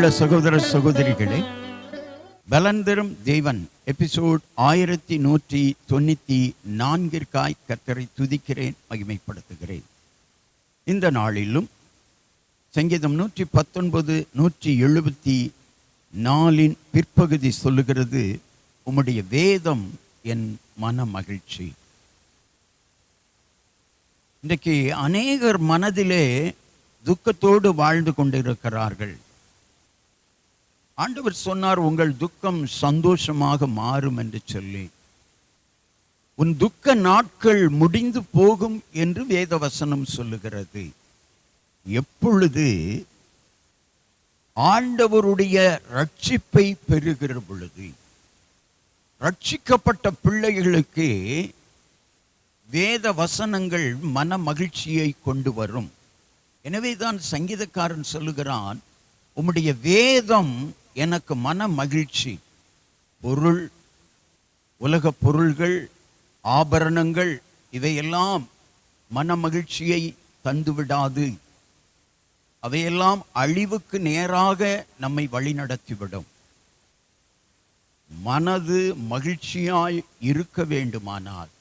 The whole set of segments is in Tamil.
அன்புள்ள சகோதர சகோதரிகளே, பலன் தரும் தேவன் எபிசோட் 1194 கர்த்தரை துதிக்கிறேன், மகிமைப்படுத்துகிறேன். இந்த நாளிலும் சங்கீதம் 119 174 பிற்பகுதி சொல்லுகிறது, உம்முடைய வேதம் என் மன மகிழ்ச்சி. இன்றைக்கு அநேகர் மனதிலே துக்கத்தோடு வாழ்ந்து கொண்டிருக்கிறார்கள். ஆண்டவர் சொன்னார், உங்கள் துக்கம் சந்தோஷமாக மாறும் என்று சொல்லி. உன் துக்க நாட்கள் முடிந்து போகும் என்று வேதவசனம் சொல்லுகிறது. எப்பொழுது ஆண்டவருடைய ரட்சிப்பை பெறுகிற பொழுது, ரட்சிக்கப்பட்ட பிள்ளைகளுக்கு வேத வசனங்கள் மன மகிழ்ச்சியை கொண்டு வரும். எனவேதான் சங்கீதக்காரன் சொல்லுகிறான், உம்முடைய வேதம் எனக்கு மன மகிழ்ச்சி. பொருள், உலக பொருள்கள், ஆபரணங்கள் இவையெல்லாம் மன மகிழ்ச்சியை தந்துவிடாது. அவையெல்லாம் அழிவுக்கு நேராக நம்மை வழிநடத்திவிடும். மனது மகிழ்ச்சியாய் இருக்க வேண்டுமானால்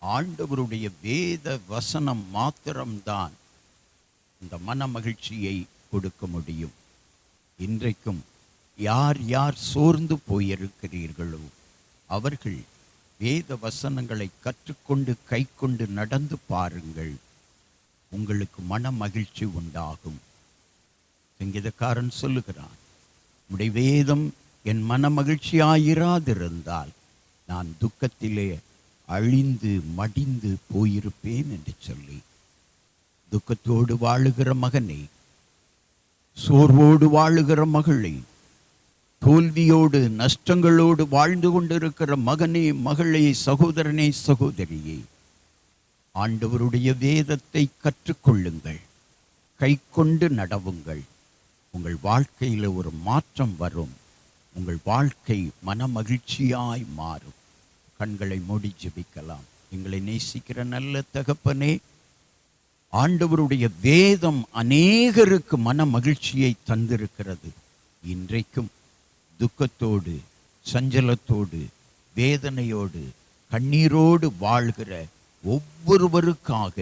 ஆண்டவருடைய வேத வசனம் மாத்திரம்தான் இந்த மன மகிழ்ச்சியை கொடுக்க முடியும். இன்றைக்கும் யார் யார் சோர்ந்து போயிருக்கிறீர்களோ அவர்கள் வேத வசனங்களை கற்றுக்கொண்டு கை கொண்டு நடந்து பாருங்கள், உங்களுக்கு மன மகிழ்ச்சி உண்டாகும். சங்கீதக்காரன் சொல்லுகிறான், உம்முடைய வேதம் என் மன மகிழ்ச்சியாயிராதிருந்தால் நான் துக்கத்திலே அழிந்து மடிந்து போயிருப்பேன் என்று சொல்லி. துக்கத்தோடு வாழுகிற மகனே, சோர்வோடு வாழுகிற மகளே, தோல்வியோடு நஷ்டங்களோடு வாழ்ந்து கொண்டிருக்கிற மகனே, மகளே, சகோதரனே, சகோதரியே, ஆண்டவருடைய வேதத்தை கற்றுக்கொள்ளுங்கள், கை கொண்டு நடவுங்கள். உங்கள் வாழ்க்கையில் ஒரு மாற்றம் வரும். உங்கள் வாழ்க்கை மன மகிழ்ச்சியாய் மாறும். கண்களை மூடி ஜெபிக்கலாம். எங்களை நேசிக்கிற நல்ல தகப்பனே, ஆண்டவருடைய வேதம் அநேகருக்கு மன மகிழ்ச்சியை தந்திருக்கிறது. இன்றைக்கும் துக்கத்தோடு, சஞ்சலத்தோடு, வேதனையோடு, கண்ணீரோடு வாழ்கிற ஒவ்வொருவருக்காக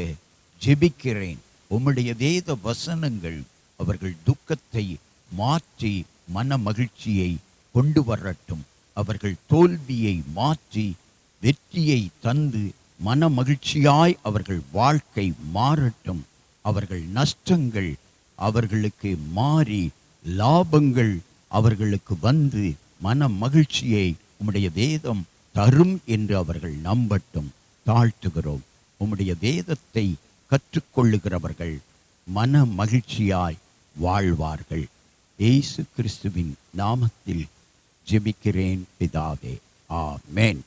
ஜெபிக்கிறேன். உம்முடைய வேத வசனங்கள் அவர்கள் துக்கத்தை மாற்றி மன மகிழ்ச்சியை கொண்டு வரட்டும். அவர்கள் தோல்வியை மாற்றி வெற்றியை தந்து மன மகிழ்ச்சியாய் அவர்கள் வாழ்க்கை மாறட்டும். அவர்கள் நஷ்டங்கள் அவர்களுக்கு மாறி லாபங்கள் அவர்களுக்கு வந்து மன மகிழ்ச்சியை உம்முடைய வேதம் தரும் என்று அவர்கள் நம்பட்டும். தாழ்த்துகிறோம். உம்முடைய வேதத்தை கற்றுக்கொள்ளுகிறவர்கள் மன மகிழ்ச்சியாய் வாழ்வார்கள். இயேசு கிறிஸ்துவின் நாமத்தில் ஜெபிக்கிறேன் பிதாவே, ஆமென்.